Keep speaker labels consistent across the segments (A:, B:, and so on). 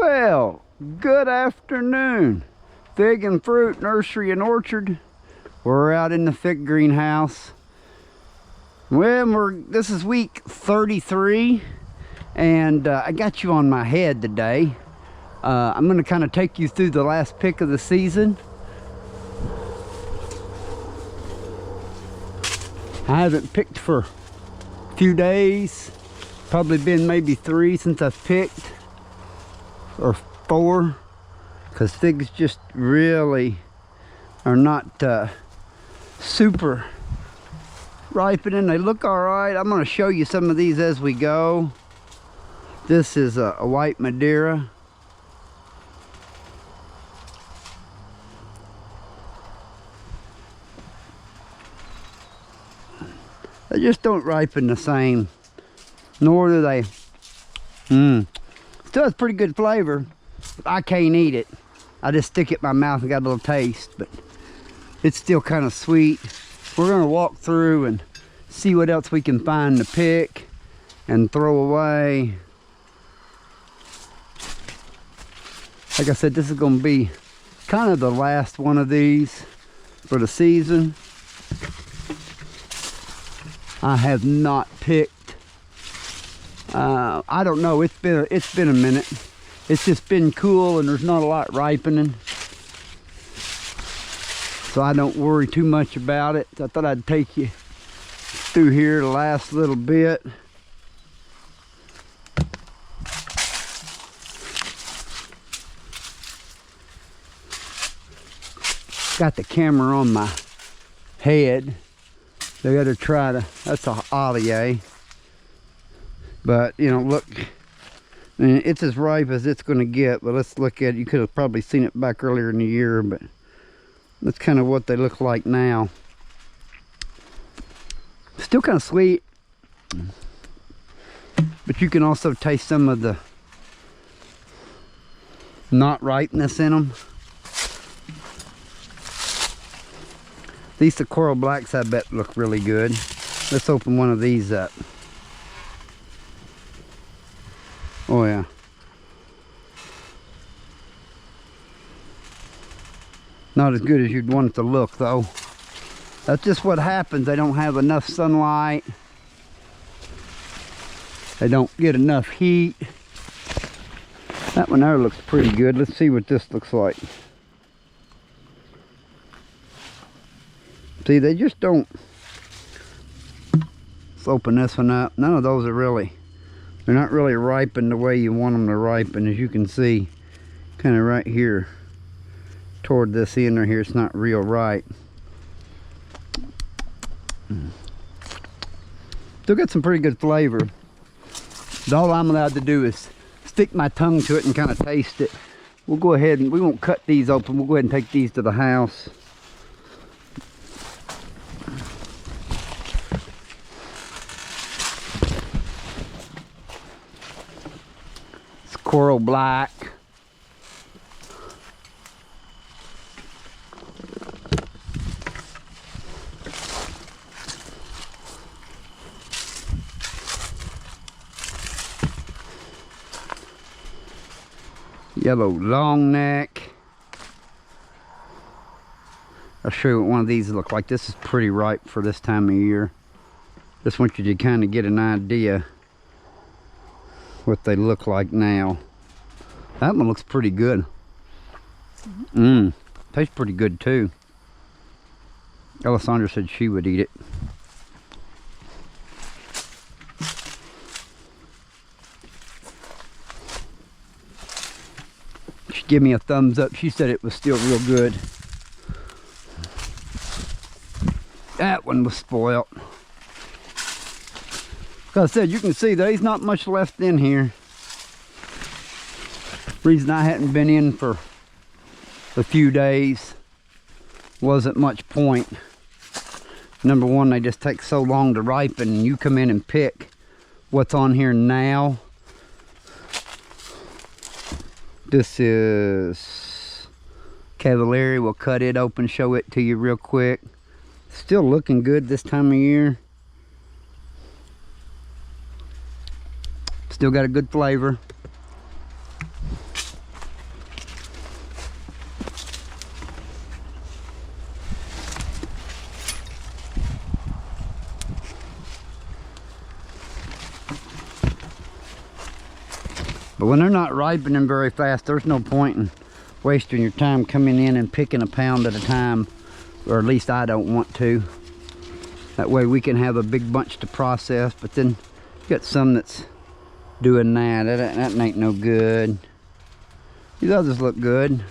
A: Well, good afternoon. Fig and Fruit Nursery and Orchard. We're out in the fig greenhouse. Well, this is week 33, and I got you on my head today. I'm going to kind of take you through the last pick of the season. I haven't picked for a few days. Probably been maybe 3 since I've picked, or 4, because figs just really are not super ripening. They look all right. I'm going to show you some of these as we go. This is a white Madeira. They just don't ripen the same, nor do they. Still has pretty good flavor, but I can't eat it. I just stick it in my mouth and got a little taste, but it's still kind of sweet. We're gonna walk through and see what else we can find to pick and throw away. Like I said, this is gonna be kind of the last one of these for the season. I have not picked. I don't know. It's been a minute. It's just been cool and there's not a lot ripening, so I don't worry too much about it. I thought I'd take you through here the last little bit. Got the camera on my head. They got to try to, that's a Ollier. But, you know, look, I mean, it's as ripe as it's going to get. But let's look at it. You could have probably seen it back earlier in the year, but that's kind of what they look like now. Still kind of sweet. But you can also taste some of the not ripeness in them. These Coral Blacks, I bet, look really good. Let's open one of these up. Oh yeah. Not as good as you'd want it to look, though. That's just what happens. They don't have enough sunlight. They don't get enough heat. That one there looks pretty good. Let's see what this looks like. See, they just don't. Let's open this one up. None of those are really, they're not really ripened the way you want them to ripen. As you can see, kind of right here toward this end right here, it's not real ripe. Still got some pretty good flavor. But all I'm allowed to do is stick my tongue to it and kind of taste it. We'll go ahead and we won't cut these open. We'll go ahead and take these to the house. Coral Black. Yellow long neck. I'll show you what one of these look like. This is pretty ripe for this time of year. Just want you to kind of get an idea what they look like now. That one looks pretty good. Tastes pretty good too. Alessandra said she would eat it. She gave me a thumbs up. She said it was still real good. That one was spoiled. Like I said, you can see there's not much left in here. Reason I hadn't been in for a few days, wasn't much point. Number one, they just take so long to ripen, and you come in and pick what's on here now. This is Cavalieri. We'll cut it open, show it to you real quick. Still looking good this time of year. Still got a good flavor. But when they're not ripening very fast, there's no point in wasting your time coming in and picking a pound at a time, or at least I don't want to. That way we can have a big bunch to process, but then you got some that's doing that. That ain't no good. These others look good.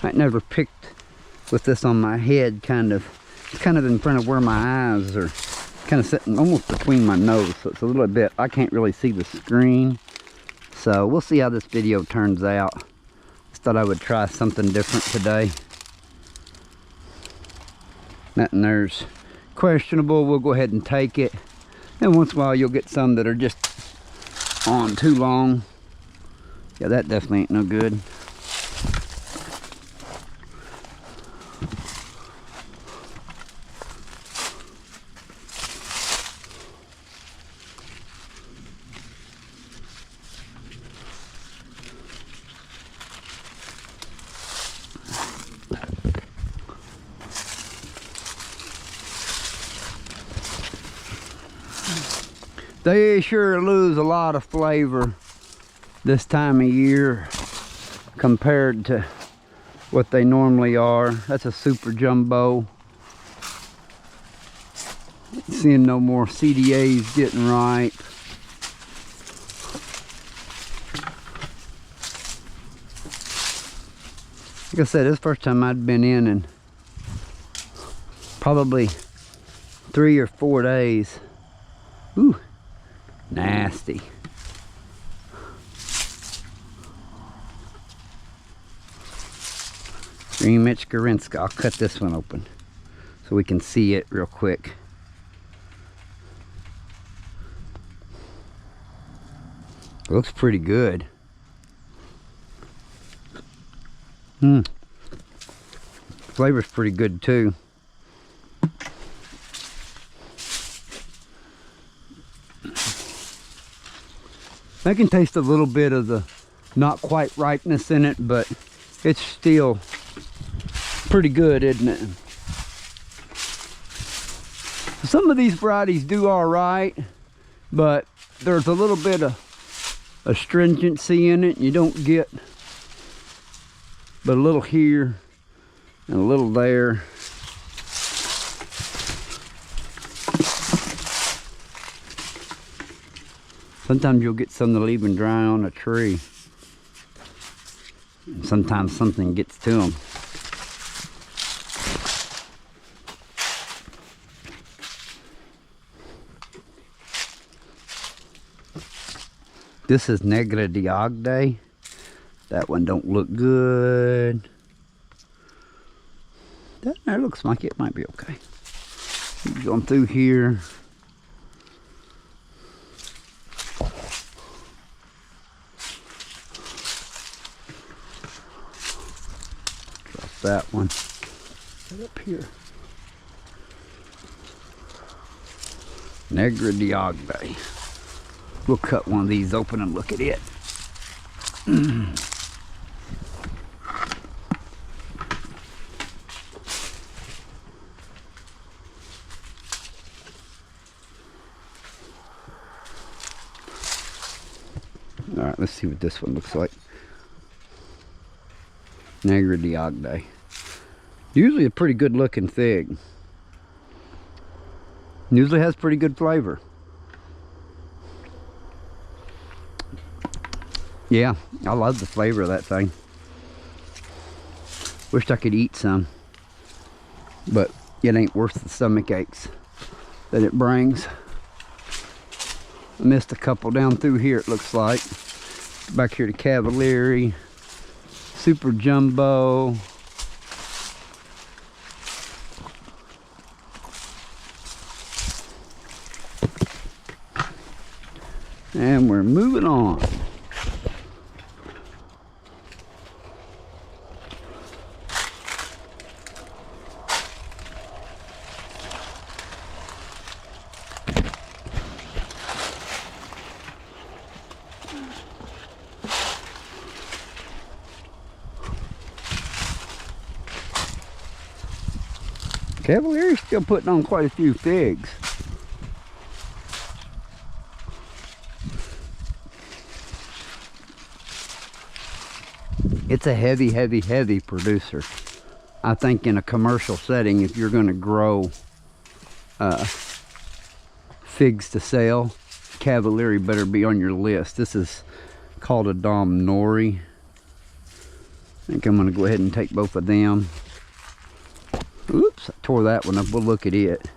A: I never picked with this on my head, it's kind of in front of where my eyes are, kind of sitting almost between my nose, so it's a little bit, I can't really see the screen. So we'll see how this video turns out. Just thought I would try something different today. Nothing there's questionable, we'll go ahead and take it. And once in a while you'll get some that are just on too long. Yeah, that definitely ain't no good. They sure lose a lot of flavor this time of year compared to what they normally are. That's a super jumbo. Seeing no more CDAs getting ripe. Like I said, this is the first time I'd been in probably 3 or 4 days. Ooh. Nasty. Green Michigorinsky. I'll cut this one open so we can see it real quick. It looks pretty good. Flavor's pretty good too. I can taste a little bit of the not quite ripeness in it, but it's still pretty good, isn't it? Some of these varieties do all right, but there's a little bit of astringency in it. You don't get but a little here and a little there. Sometimes you'll get some that'll even dry on a tree. And sometimes something gets to them. This is Negra Diagde. That one don't look good. That there looks like it might be okay. Keep going through here. That one right up here. Negra Diagde. We'll cut one of these open and look at it. All right, let's see what this one looks like. Negra Diagde. Usually a pretty good looking fig. Usually has pretty good flavor. Yeah, I love the flavor of that thing. Wished I could eat some, but it ain't worth the stomach aches that it brings. I missed a couple down through here, it looks like. Back here to Cavalieri. Super jumbo. And we're moving on. Cavalier's still putting on quite a few figs. It's a heavy, heavy, heavy producer. I think in a commercial setting, if you're going to grow figs to sell, Cavalieri better be on your list. This is called a Dom Nori. I think I'm going to go ahead and take both of them. Oops, I tore that one up. We'll look at it.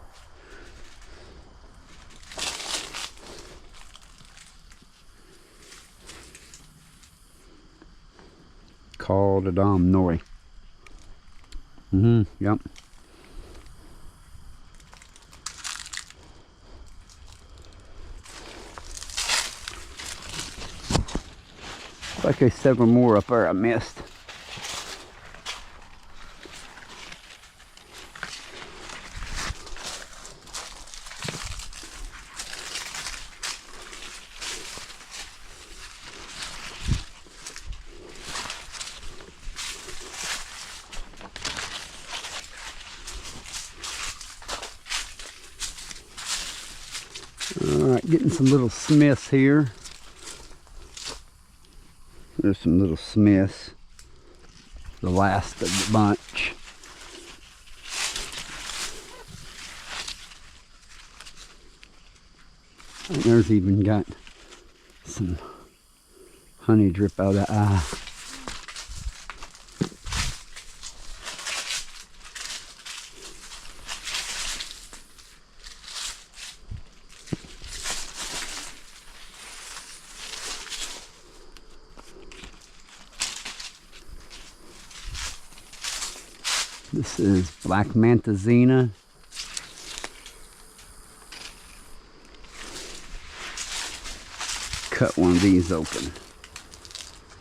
A: Called a Dom Nori. Yep. Like there's several more up there I missed. Alright, getting some little Smiths here. There's some little Smiths. The last of the bunch. And there's even got some honey drip out of the eye. This is black mantazina. Cut one of these open.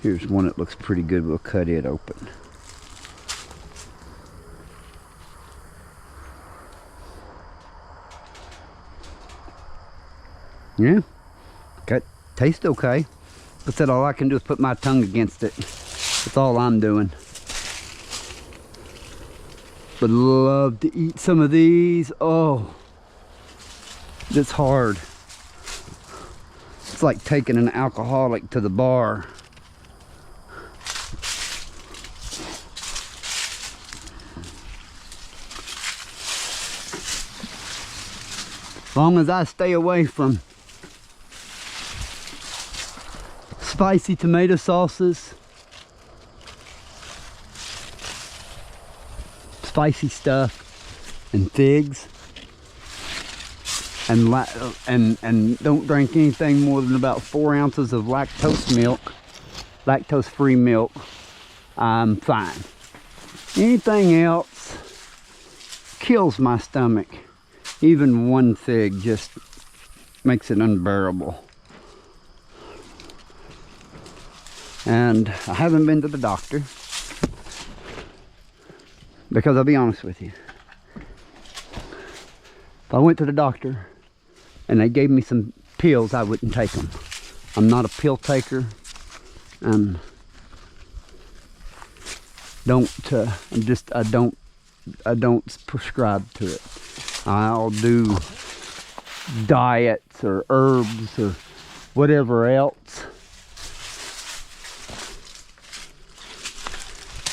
A: Here's one that looks pretty good. We'll cut it open. Yeah, tastes okay. But said all I can do is put my tongue against it. That's all I'm doing. Would love to eat some of these. Oh, that's hard. It's like taking an alcoholic to the bar. As long as I stay away from spicy tomato sauces, spicy stuff, and figs, and don't drink anything more than about 4 ounces of lactose milk, lactose-free milk, I'm fine. Anything else kills my stomach. Even one fig just makes it unbearable. And I haven't been to the doctor, because I'll be honest with you, if I went to the doctor and they gave me some pills, I wouldn't take them. I'm not a pill taker. I don't prescribe to it. I'll do diets or herbs or whatever else.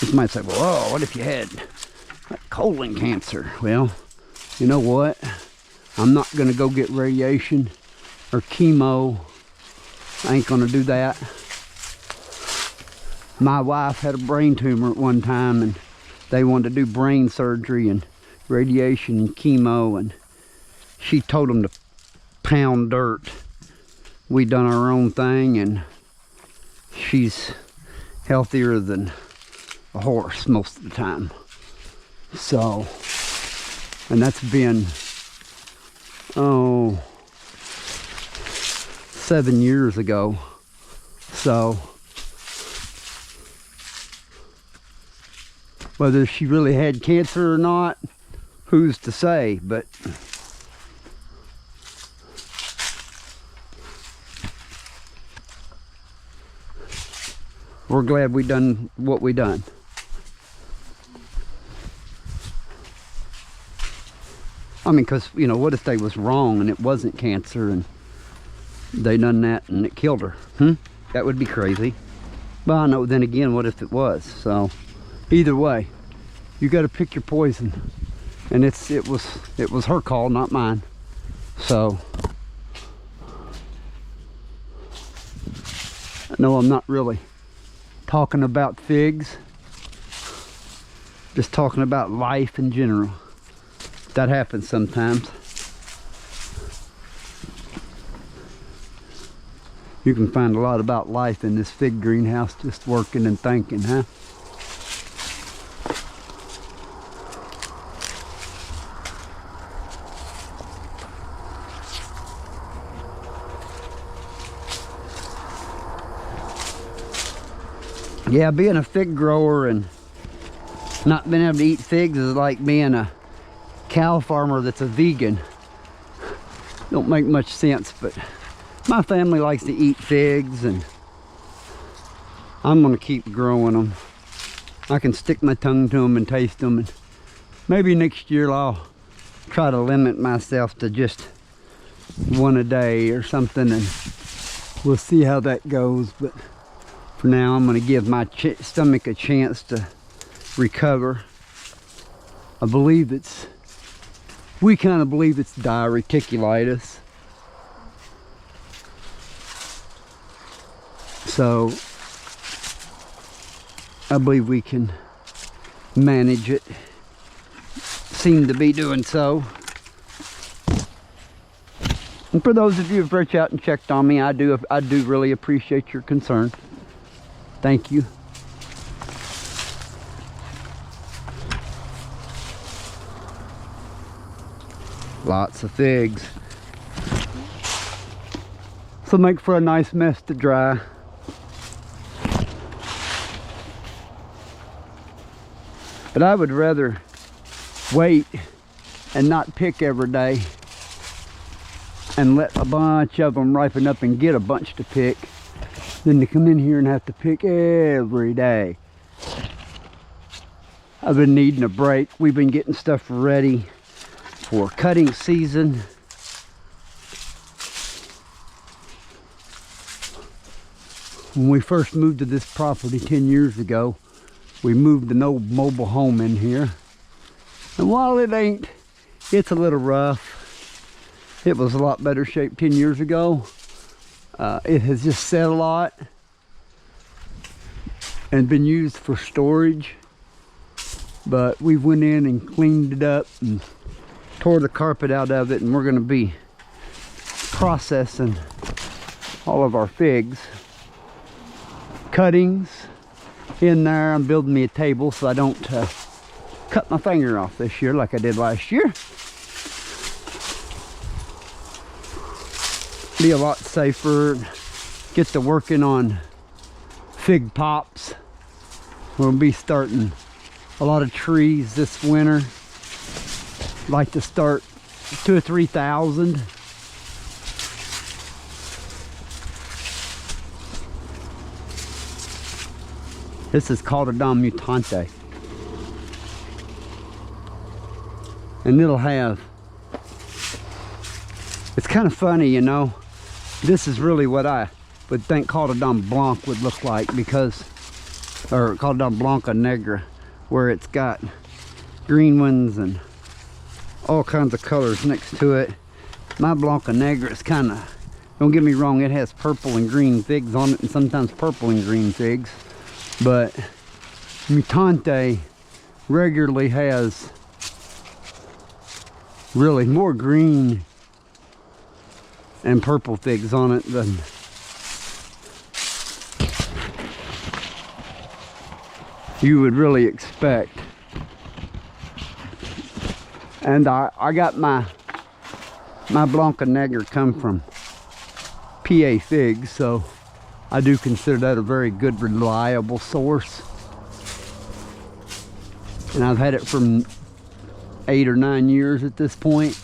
A: You might say, well, oh, what if you had colon cancer? Well, you know what? I'm not going to go get radiation or chemo. I ain't going to do that. My wife had a brain tumor at one time, and they wanted to do brain surgery and radiation and chemo, and she told them to pound dirt. We done our own thing, and she's healthier than a horse most of the time. So, and that's been 7 years ago. So whether she really had cancer or not, who's to say? But we're glad we done what we done. I mean, because, you know, what if they was wrong and it wasn't cancer and they done that and it killed her? That would be crazy. But I know, then again, what if it was? So either way, you got to pick your poison, and it was her call, not mine. So no, I'm not really talking about figs, just talking about life in general. That happens sometimes. You can find a lot about life in this fig greenhouse, just working and thinking, huh? Yeah, being a fig grower and not being able to eat figs is like being a cow farmer that's a vegan. Don't make much sense, but my family likes to eat figs, and I'm gonna keep growing them. I can stick my tongue to them and taste them, and maybe next year I'll try to limit myself to just one a day or something, and we'll see how that goes. But for now, I'm gonna give my stomach a chance to recover. We kind of believe it's diverticulitis. So I believe we can manage it. Seem to be doing so. And for those of you who've reached out and checked on me, I do really appreciate your concern. Thank you. Lots of figs. So make for a nice mess to dry. But I would rather wait and not pick every day and let a bunch of them ripen up and get a bunch to pick than to come in here and have to pick every day. I've been needing a break. We've been getting stuff ready for cutting season. When we first moved to this property 10 years ago, we moved an old mobile home in here. And while it's a little rough, it was a lot better shape 10 years ago. It has just set a lot and been used for storage. But we went in and cleaned it up and tore the carpet out of it, and we're gonna be processing all of our figs. Cuttings in there. I'm building me a table so I don't cut my finger off this year like I did last year. Be a lot safer. Get to working on fig pops. We'll be starting a lot of trees this winter. Like to start 2,000 or 3,000. This is called a mt.enta. And it'll have, it's kind of funny, you know. This is really what I would think Caldedon Blanc would look like, because, or Caldedon Blanca Negra, where it's got green ones and all kinds of colors next to it. My Blanca Negra is kind of, don't get me wrong, it has purple and green figs on it, and sometimes purple and green figs. But mt.enta regularly has really more green and purple figs on it than you would really expect. And I got my Blanca Negra come from PA figs, so I do consider that a very good, reliable source. And I've had it for 8 or 9 years at this point.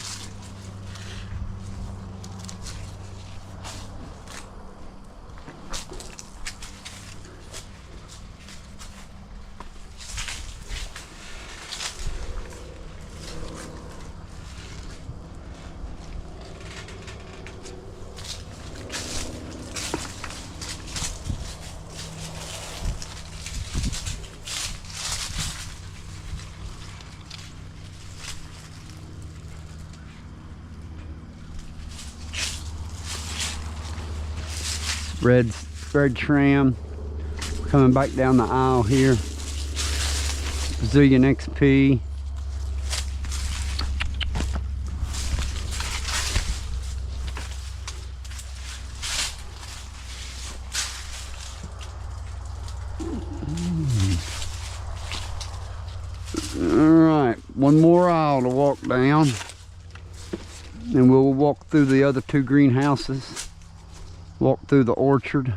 A: red tram. Coming back down the aisle here. Brazilian XP. Alright, one more aisle to walk down. And we'll walk through the other two greenhouses. Walk through the orchard.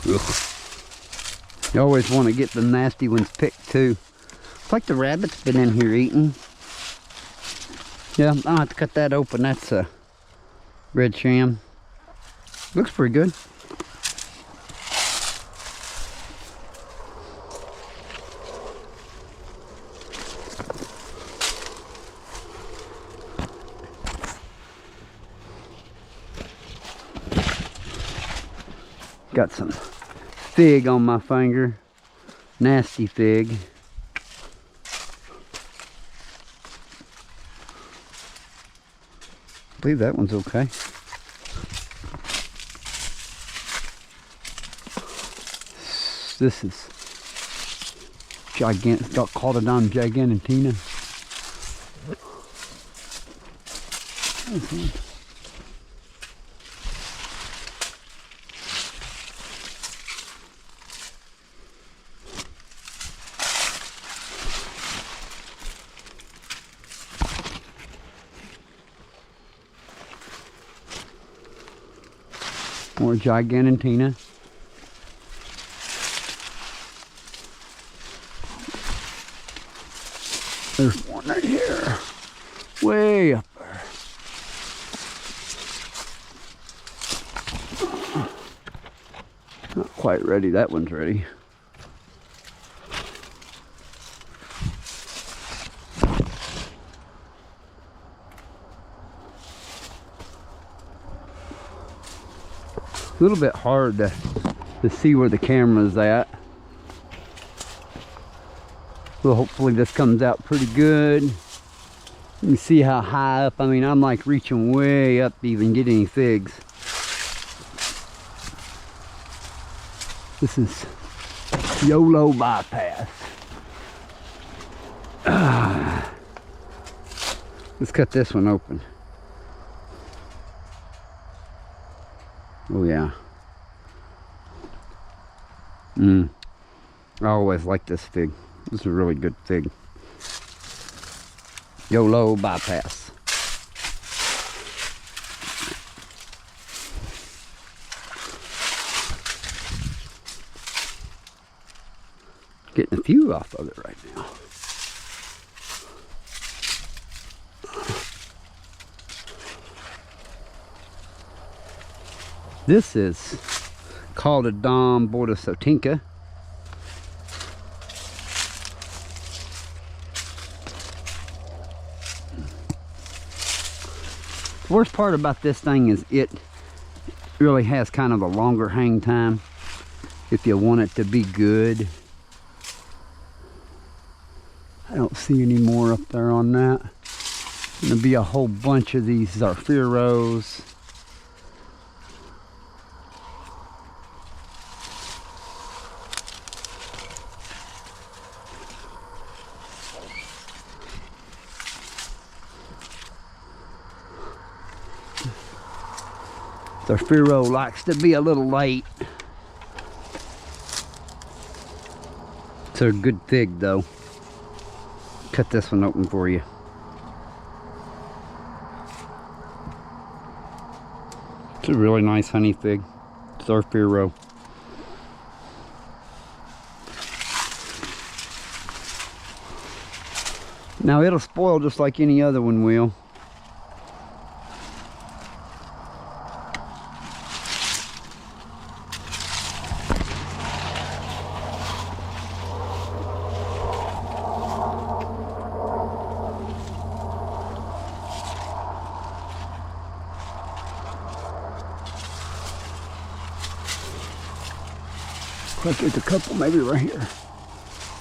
A: Ugh. You always want to get the nasty ones picked too. It's like the rabbit's been in here eating. Yeah, I'll have to cut that open. That's a red sham. Looks pretty good. Got some fig on my finger. Nasty fig. I believe that one's okay. This is gigantic. Got called it on gigantina. More gigantina. There's one right here. Way up there. Not quite ready. That one's ready. A little bit hard to see where the camera's at. Well, hopefully this comes out pretty good. You can see how high up. I mean, I'm like reaching way up to even get any figs. This is YOLO bypass. Let's cut this one open. Oh yeah. I always like this fig. This is a really good fig. YOLO bypass. Getting a few off of it right now. This is called a Dom Bordesotinka. The worst part about this thing is it really has kind of a longer hang time if you want it to be good. I don't see any more up there on that. Gonna be a whole bunch of these Zarfiros. Zarfiro likes to be a little late. It's a good fig though. Cut this one open for you. It's a really nice honey fig. Zarfiro. Now it'll spoil just like any other one will. Looks like there's a couple maybe right here.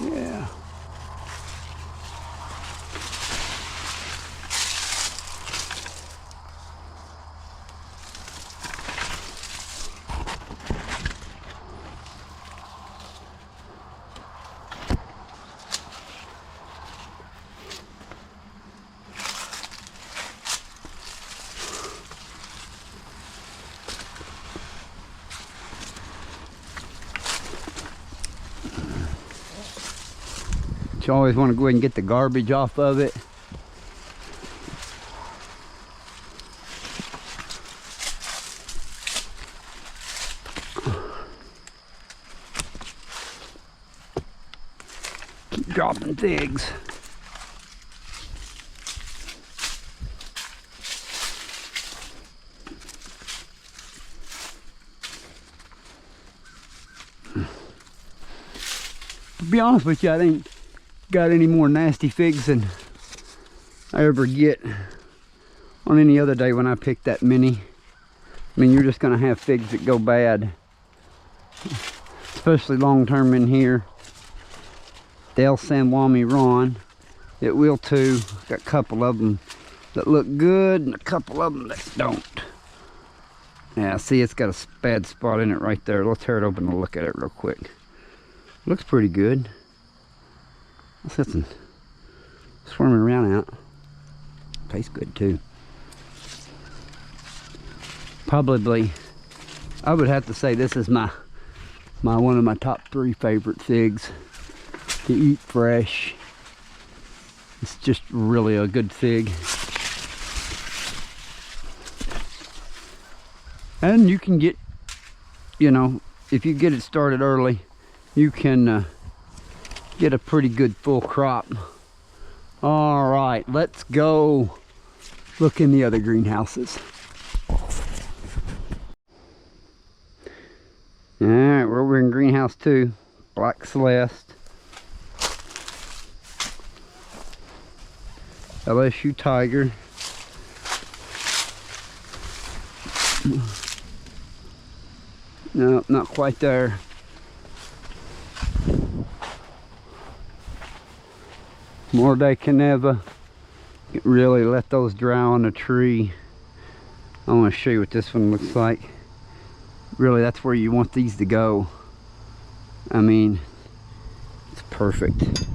A: Yeah. You always want to go ahead and get the garbage off of it. Keep dropping figs. To be honest with you, I think got any more nasty figs than I ever get on any other day when I pick that many. I mean, you're just gonna have figs that go bad, especially long term in here. They'll Samwami Ron. It will too. Got a couple of them that look good and a couple of them that don't. Yeah, see, it's got a bad spot in it right there. Let's tear it open and look at it real quick. Looks pretty good. What's this one? Swarming around out. Tastes good too. Probably, I would have to say this is my one of my top 3 favorite figs to eat fresh. It's just really a good fig. And you can get, you know, if you get it started early, you can get a pretty good full crop. All right, let's go look in the other greenhouses. All right, we're over in greenhouse 2, Black Celeste, LSU Tiger, no, not quite there. Caneva. Really let those dry on the tree. I want to show you what this one looks like. Really, that's where you want these to go. I mean, it's perfect.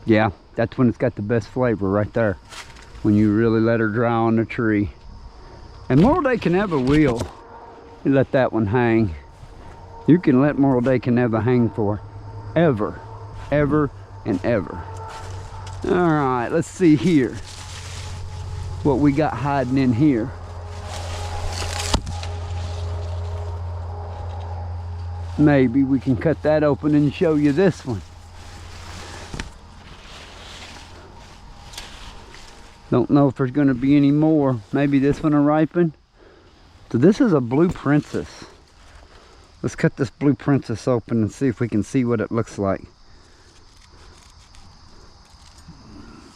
A: Yeah, that's when it's got the best flavor right there, when you really let her dry on the tree. And Caneva will. You let that one hang. You can let Caneva hang for ever, ever, and ever. All right, let's see here what we got hiding in here. Maybe we can cut that open and show you this one. Don't know if there's going to be any more. Maybe this one will ripen. So this is a Blue Princess. Let's cut this Blue Princess open and see if we can see what it looks like.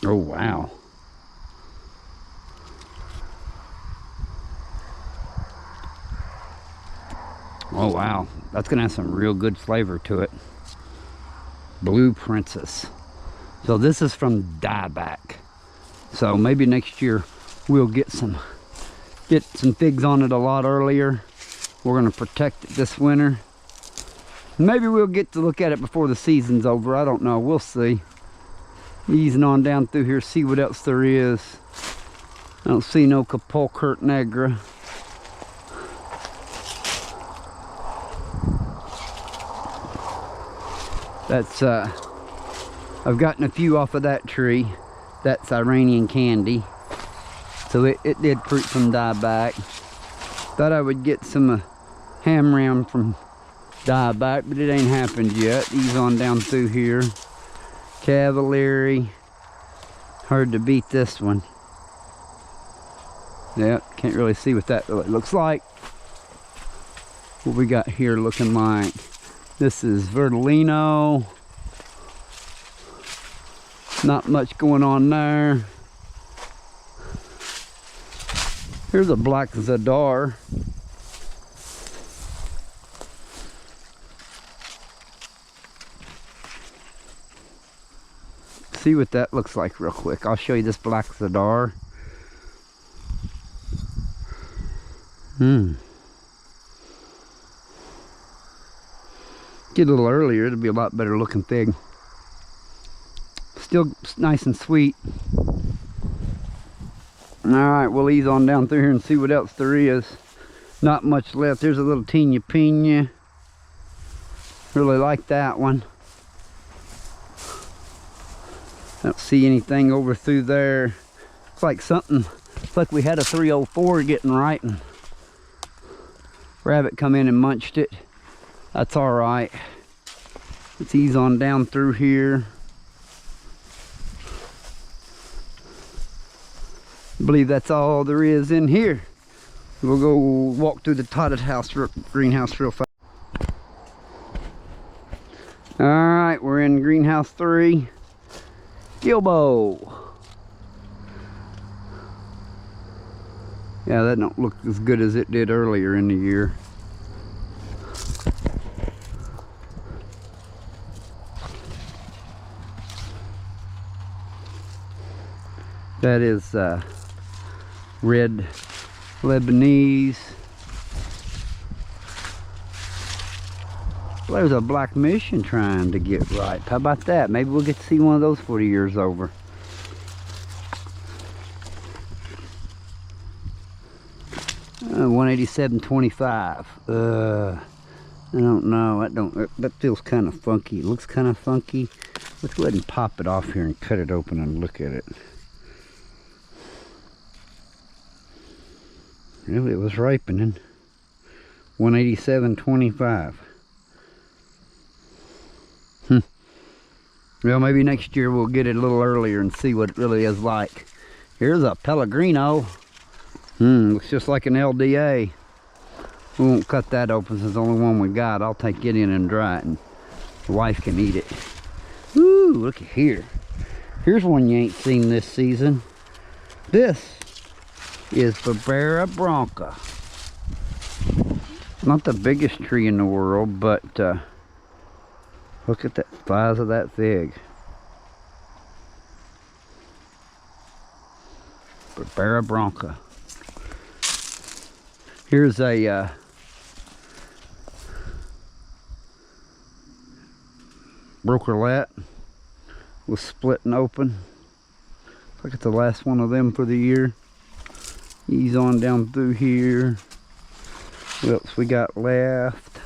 A: Oh, wow. Oh, wow. That's going to have some real good flavor to it. Blue Princess. So this is from dieback. So maybe next year we'll get some figs on it a lot earlier. We're going to protect it this winter. Maybe we'll get to look at it before the season's over. I don't know. We'll see. Easing on down through here, see what else there is. I don't see no Capulcurt Negra. That's, I've gotten a few off of that tree. That's Iranian Candy. So it did fruit from dieback. Thought I would get some ham ram from dieback, but it ain't happened yet. Ease on down through here. Cavalieri. Hard to beat this one. Yeah, can't really see what that really looks like. What we got here looking like. This is Vertolino. Not much going on there. Here's a Black Zadar. see what that looks like real quick. I'll show you this black cedar. Get a little earlier, it'll be a lot better looking fig. Still nice and sweet. Alright, we'll ease on down through here and see what else there is. Not much left. There's a little Tina Pina. Really like that one. I don't see anything over through there. It's like something, it's like we had a 304 getting right and rabbit come in and munched it. That's all right. Let's ease on down through here. I believe that's all there is in here. We'll go walk through the potted house, greenhouse real fast. All right, we're in greenhouse 3. Gilbo. Yeah, that don't look as good as it did earlier in the year. That is red Lebanese. There's a black mission trying to get right. How about that? Maybe we'll get to see one of those 40 years over. $187.25. I don't know. That feels kind of funky. It looks kind of funky. Let's go ahead and pop it off here and cut it open and look at it. Really, it was ripening. $187.25. Well, maybe next year we'll get it a little earlier and see what it really is like. Here's a Pellegrino. Looks just like an LDA. We won't cut that open since it's the only one we got. I'll take it in and dry it and the wife can eat it. Ooh, look at here. Here's one you ain't seen this season. This is Barbera Bronca. Not the biggest tree in the world, but look at that size of that fig. Barbera Bronca. Here's a brokerlet was splitting open. Looks like it's the last one of them for the year. Ease on down through here. What else we got left?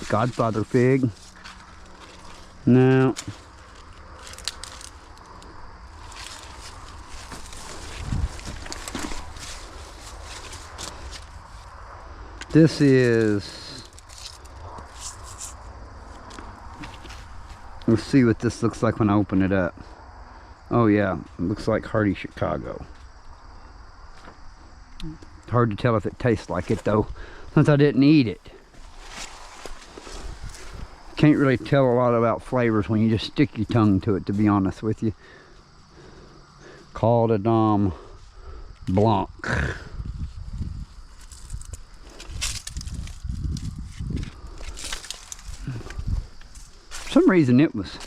A: Godfather fig. No. This is, let's see what this looks like when I open it up. Oh yeah, it looks like Hardy Chicago. Hard to tell if it tastes like it though, since I didn't eat it. Can't really tell a lot about flavors when you just stick your tongue to it, to be honest with you. Called a Dom Blanc. For some reason it was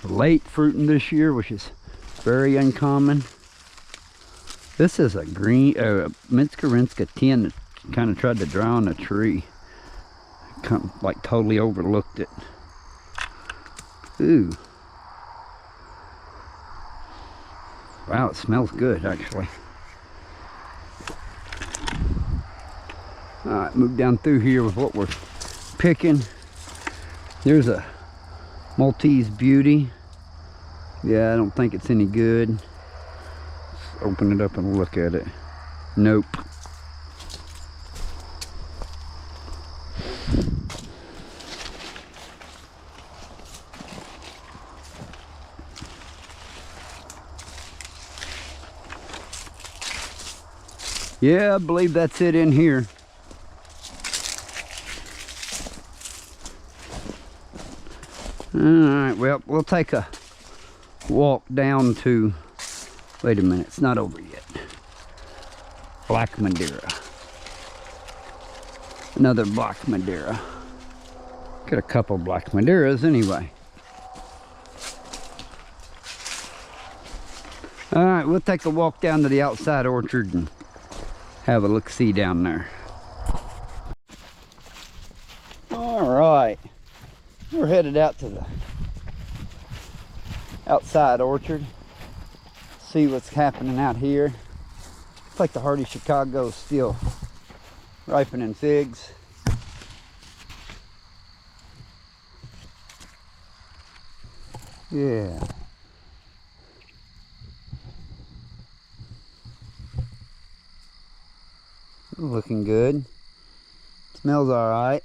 A: late fruiting this year, which is very uncommon. This is a green Minskarinska 10 that kind of tried to dry on a tree. Kind of like totally overlooked it. Ooh. Wow, it smells good actually. Alright, move down through here with what we're picking. There's a Maltese Beauty. Yeah, I don't think it's any good. Let's open it up and look at it. Nope. Yeah, I believe that's it in here. Alright, well, we'll take a walk down to, wait a minute, it's not over yet. Black Madeira. Another Black Madeira. Get a couple black Madeiras anyway. All right, we'll take a walk down to the outside orchard and have a look-see down there. All right, we're headed out to the outside orchard. See what's happening out here. Looks like the hardy Chicago is still ripening figs. Yeah. Looking good. Smells all right.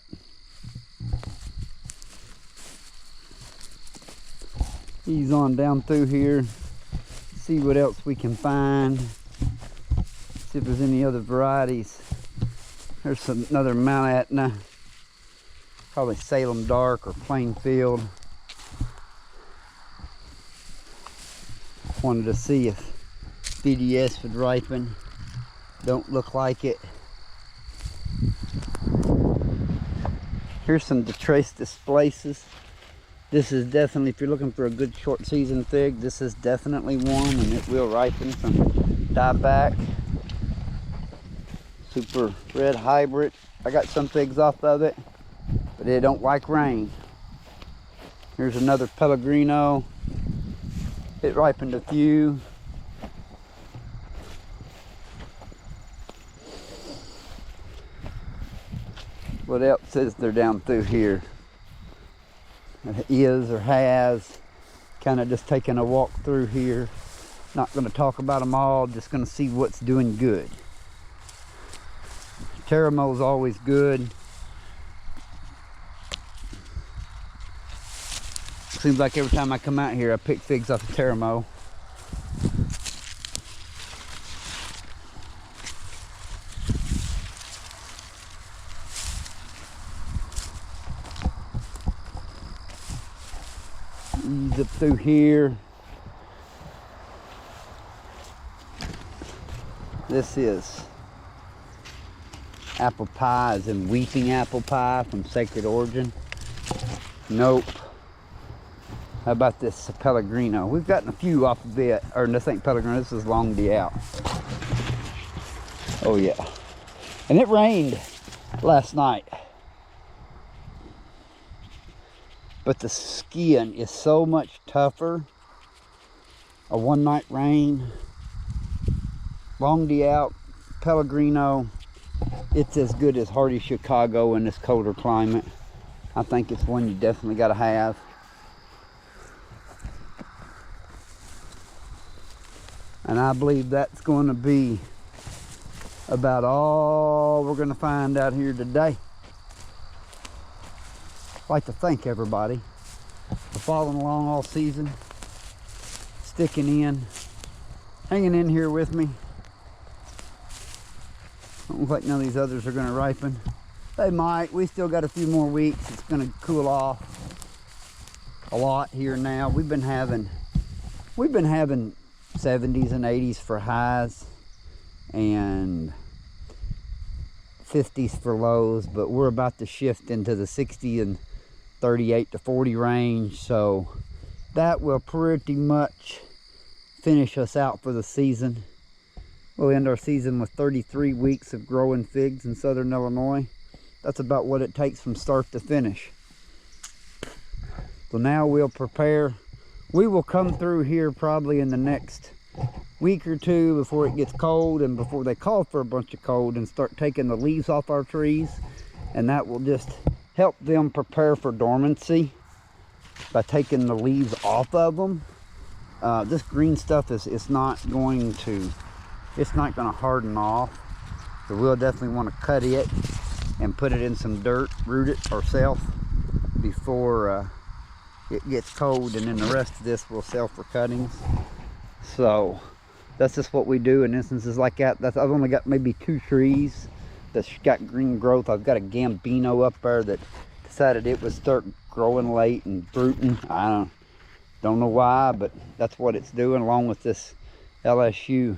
A: Ease on down through here. See what else we can find. See if there's any other varieties. There's another Mt.enta. Probably Salem Dark or Plainfield. Wanted to see if BDS would ripen. Don't look like it. Here's some Detrace Displaces. This is definitely, if you're looking for a good short season fig, this is definitely one, and it will ripen from dieback. Super red hybrid. I got some figs off of it, but they don't like rain. Here's another Pellegrino. It ripened a few. What else is there down through here? Is or has. Kind of just taking a walk through here. Not going to talk about them all, just going to see what's doing good. Teramo is always good. Seems like every time I come out here I pick figs off of Teramo. Ease up through here. This is apple pie, as in weeping apple pie from Sacred Origin. Nope. How about this Pellegrino? We've gotten a few off of it, or this ain't Pellegrino, this is Long D out. Oh yeah. And it rained last night. But the skin is so much tougher. A one night rain. Long D out, Pellegrino. It's as good as hardy Chicago in this colder climate. I think it's one you definitely got to have. And I believe that's going to be about all we're going to find out here today. I'd like to thank everybody for following along all season, sticking in, hanging in here with me. Don't look like none of these others are going to ripen. They might. We still got a few more weeks. It's going to cool off a lot here now. We've been having 70s and 80s for highs and 50s for lows, but we're about to shift into the 60 and 38 to 40 range, so that will pretty much finish us out for the season. We'll end our season with 33 weeks of growing figs in southern Illinois. That's about what it takes from start to finish. So now we'll prepare. We will come through here probably in the next week or two before it gets cold and before they call for a bunch of cold and start taking the leaves off our trees, and that will just help them prepare for dormancy by taking the leaves off of them. This green stuff is not going to harden off, so we'll definitely want to cut it and put it in some dirt, root it ourselves before it gets cold, and then the rest of this we'll sell for cuttings. So that's just what we do in instances like that. I've only got maybe 2 trees that's got green growth. I've got a Gambino up there that decided it would start growing late and fruiting. I don't know why, but that's what it's doing, along with this LSU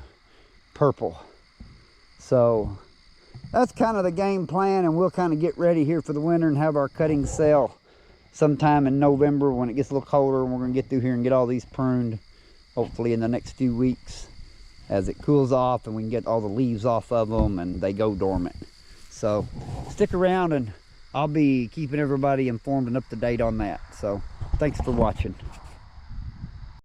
A: purple. So that's kind of the game plan, and we'll kind of get ready here for the winter and have our cuttings sale sometime in November when it gets a little colder, and we're going to get through here and get all these pruned, hopefully in the next few weeks as it cools off and we can get all the leaves off of them and they go dormant. So stick around and I'll be keeping everybody informed and up to date on that. So thanks for watching.